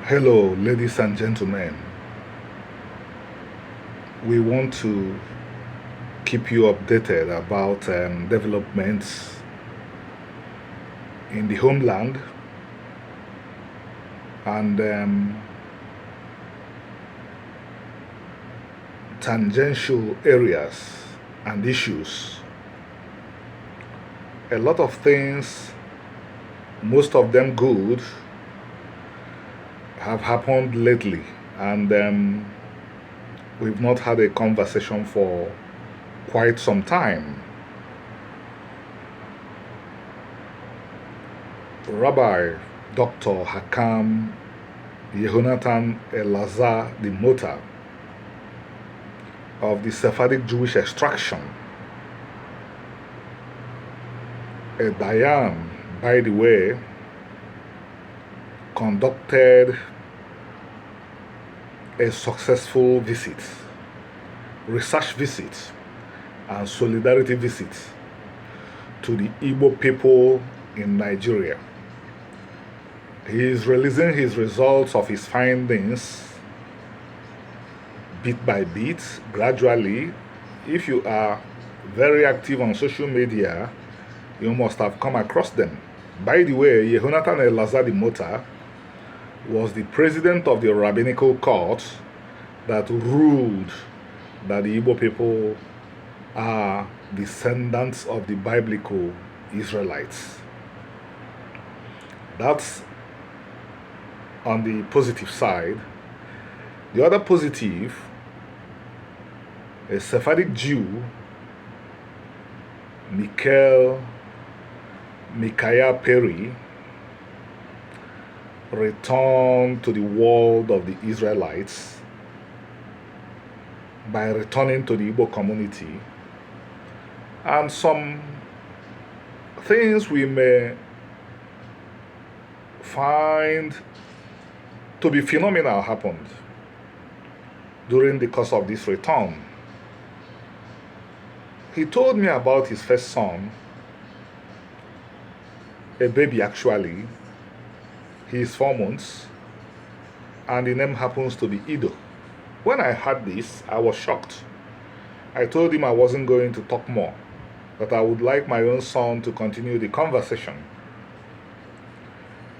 Hello, ladies and gentlemen. We want to keep you updated about developments in the homeland and tangential areas and issues. A lot of things, most of them good, have happened lately, and we've not had a conversation for quite some time. Rabbi Dr. Hakam Yehonatan Elazar the Mota of the Sephardic Jewish extraction, a Dayan, by the way, conducted a successful visit, research visit, and solidarity visit to the Igbo people in Nigeria. He is releasing his results of his findings bit by bit, gradually. If you are very active on social media, you must have come across them. By the way, Yehonatan Elazar the Mota was the president of the rabbinical court that ruled that the Igbo people are descendants of the biblical Israelites. That's on the positive side. The other positive, a Sephardic Jew, Micaiah Perry, returned to the world of the Israelites by returning to the Igbo community, and some things we may find to be phenomenal happened during the course of this return. He told me about his first son, a baby actually. He is 4 months, and the name happens to be Ido. When I heard this, I was shocked. I told him I wasn't going to talk more, that I would like my own son to continue the conversation.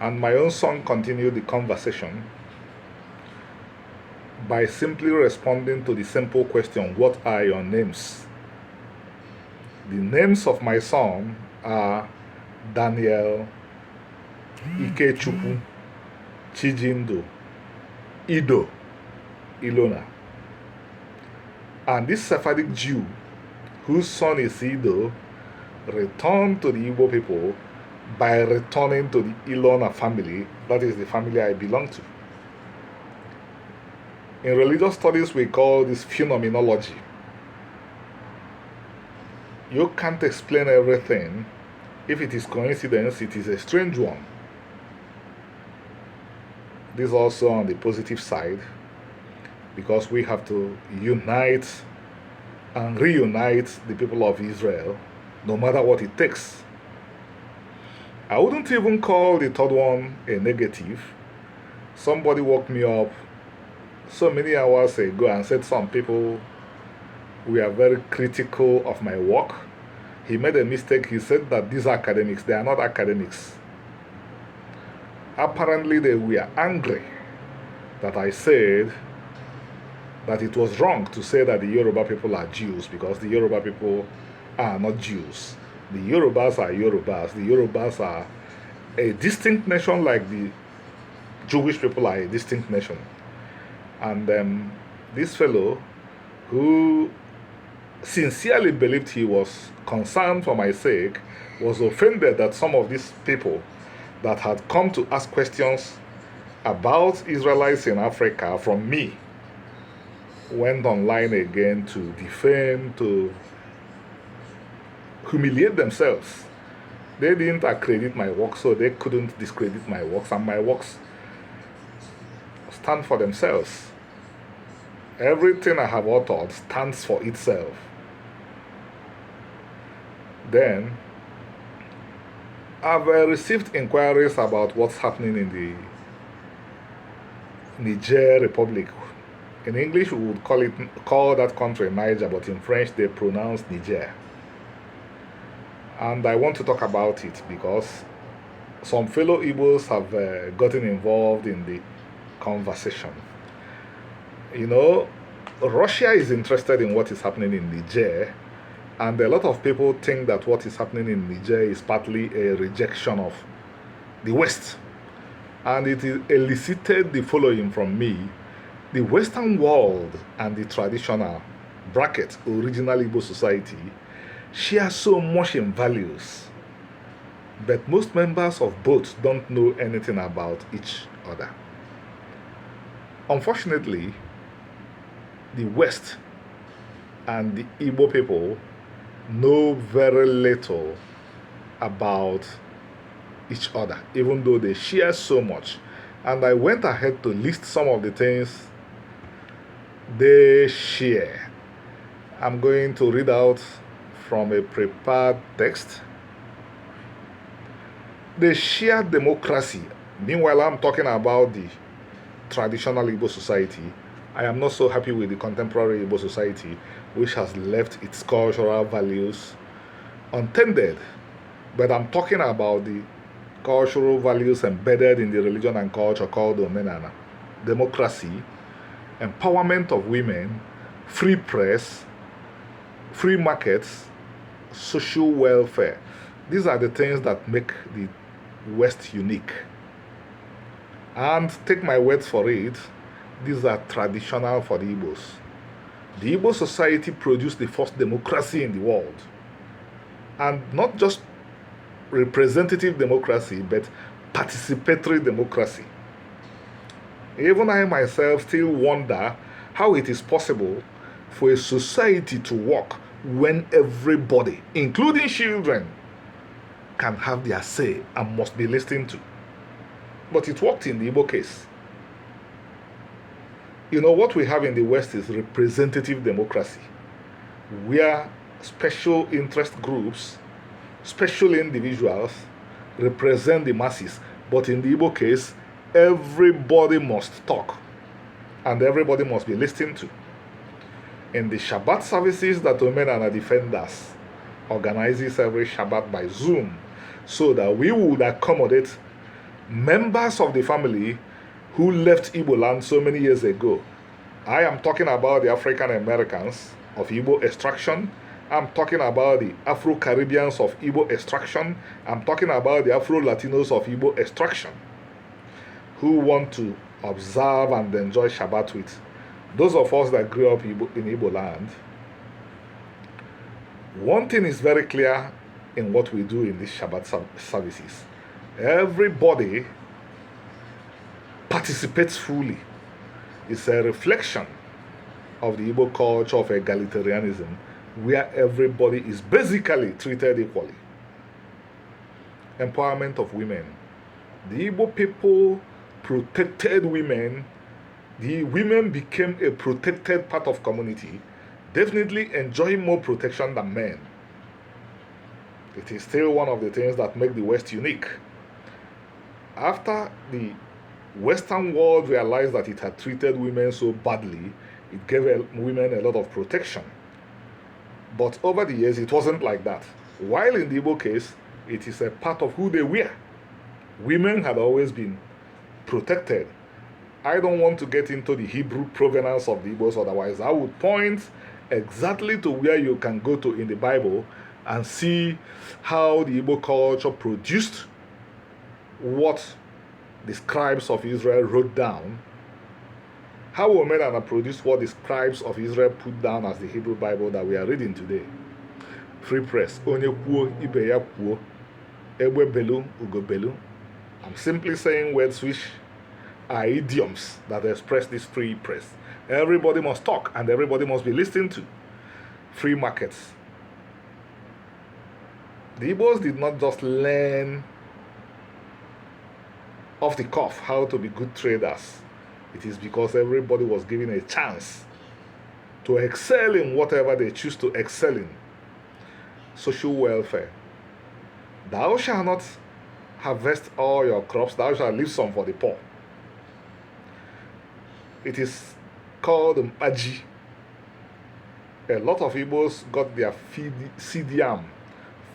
And my own son continued the conversation by simply responding to the simple question, what are your names? The names of my son are Daniel, Ikechukwu, Chijindo, Ido, Ilona. And this Sephardic Jew, whose son is Ido, returned to the Igbo people by returning to the Ilona family. That is the family I belong to. In religious studies, we call this phenomenology. You can't explain everything. If it is coincidence, it is a strange one. This is also on the positive side, because we have to unite and reunite the people of Israel, no matter what it takes. I wouldn't even call the third one a negative. Somebody woke me up so many hours ago and said some people were very critical of my work. He made a mistake. He said that these are academics. They are not academics. Apparently, they were angry that I said that it was wrong to say that the Yoruba people are Jews, because the Yoruba people are not Jews. The Yorubas are Yorubas. The Yorubas are a distinct nation, like the Jewish people are a distinct nation. And this fellow, who sincerely believed he was concerned for my sake, was offended that some of these people that had come to ask questions about Israelites in Africa from me went online again to defame, to humiliate themselves. They didn't accredit my work, so they couldn't discredit my works, and my works stand for themselves. Everything I have authored stands for itself. Then, I've received inquiries about what's happening in the Niger Republic. In English, we would call that country Niger, but in French, they pronounce Niger. And I want to talk about it because some fellow Igbos have gotten involved in the conversation. You know, Russia is interested in what is happening in Niger, and a lot of people think that what is happening in Niger is partly a rejection of the West. And it elicited the following from me: the Western world and the traditional bracket original Igbo society share so much in values, but most members of both don't know anything about each other. Unfortunately, the West and the Igbo people know very little about each other, even though they share so much. And I went ahead to list some of the things they share. I'm going to read out from a prepared text. They share democracy. Meanwhile, I'm talking about the traditional Igbo society. I am not so happy with the contemporary Igbo society, which has left its cultural values untended. But I'm talking about the cultural values embedded in the religion and culture called Omenana. Democracy, empowerment of women, free press, free markets, social welfare. These are the things that make the West unique. And take my words for it, these are traditional for the Igbos. The Igbo society produced the first democracy in the world. And not just representative democracy, but participatory democracy. Even I myself still wonder how it is possible for a society to work when everybody, including children, can have their say and must be listened to. But it worked in the Igbo case. You know, what we have in the West is representative democracy, where special interest groups, special individuals represent the masses. But in the Igbo case, everybody must talk and everybody must be listened to. In the Shabbat services that Omenana Defenders organizes every Shabbat by Zoom, so that we would accommodate members of the family who left Igbo land so many years ago. I am talking about the African Americans of Igbo extraction. I'm talking about the Afro-Caribbeans of Igbo extraction. I'm talking about the Afro-Latinos of Igbo extraction, who want to observe and enjoy Shabbat with those of us that grew up in Igbo land. One thing is very clear in what we do in these Shabbat services. Everybody participates fully. It's a reflection of the Igbo culture of egalitarianism, where everybody is basically treated equally. Empowerment of women. The Igbo people protected women. The women became a protected part of community, definitely enjoying more protection than men. It is still one of the things that make the West unique. After the Western world realized that it had treated women so badly, it gave women a lot of protection. But over the years, it wasn't like that. While in the Igbo case, it is a part of who they were. Women had always been protected. I don't want to get into the Hebrew provenance of the Igbos, otherwise I would point exactly to where you can go to in the Bible and see how the Igbo culture produced what the scribes of Israel wrote down, how Omenana produced what the scribes of Israel put down as the Hebrew Bible that we are reading today. Free press. Onye kwuo, ibe ya kwuo. Egbe belu, ugo belu. I'm simply saying words which are idioms that express this free press. Everybody must talk and everybody must be listened to. Free markets. The Igbos did not just learn off the cuff how to be good traders. It is because everybody was given a chance to excel in whatever they choose to excel in. Social welfare. Thou shalt not harvest all your crops, thou shalt leave some for the poor. It is called Maji. A lot of Igbos got their CDM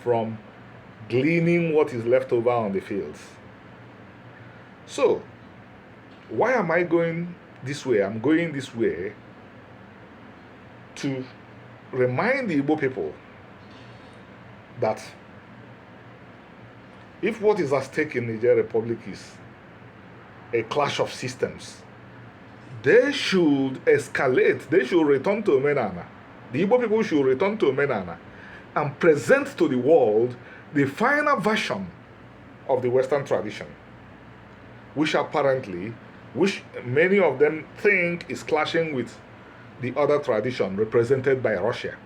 from gleaning what is left over on the fields. So, why am I going this way? I'm going this way to remind the Igbo people that if what is at stake in Niger Republic is a clash of systems, they should escalate, they should return to Omenana. The Igbo people should return to Omenana and present to the world the final version of the Western tradition, which many of them think is clashing with the other tradition represented by Russia.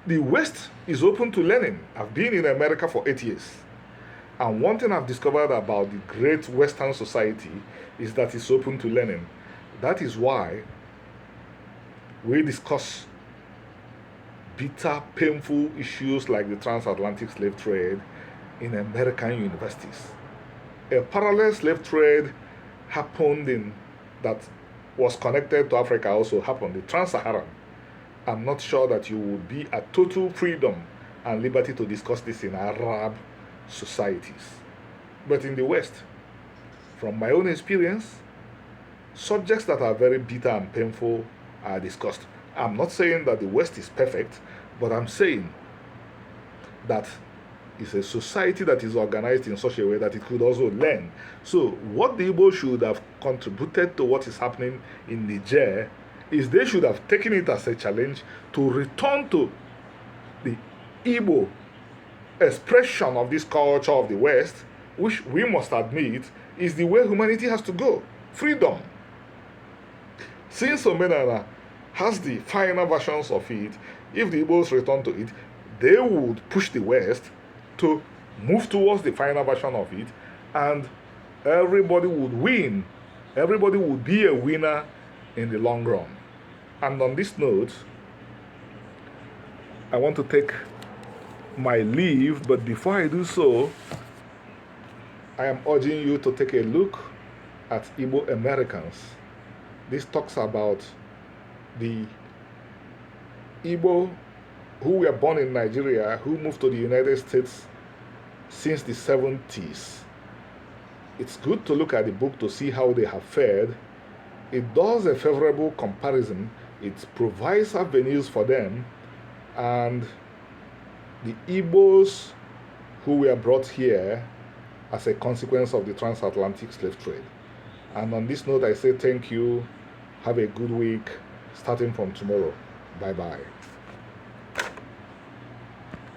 The West is open to learning. I've been in America for 8 years. And one thing I've discovered about the great Western society is that it's open to learning. That is why we discuss bitter, painful issues like the transatlantic slave trade in American universities. A parallel slave trade happened that was connected to Africa also happened, the Trans-Saharan. I'm not sure that you would be at total freedom and liberty to discuss this in Arab societies. But in the West, from my own experience, subjects that are very bitter and painful are discussed. I'm not saying that the West is perfect, but I'm saying that it's a society that is organized in such a way that it could also learn. So what the Igbo should have contributed to what is happening in Niger is they should have taken it as a challenge to return to the Igbo expression of this culture of the West, which we must admit is the way humanity has to go. Freedom. Since Omenana has the final versions of it, if the Igbos return to it, they would push the West to move towards the final version of it, and everybody would win. Everybody would be a winner in the long run. And on this note, I want to take my leave, but before I do so, I am urging you to take a look at Igbo Americans. This talks about the Igbo who were born in Nigeria, who moved to the United States since the 70s. It's good to look at the book to see how they have fared. It does a favorable comparison. It provides avenues for them, and the Igbos who were brought here as a consequence of the transatlantic slave trade. And on this note, I say thank you. Have a good week starting from tomorrow. Bye-bye.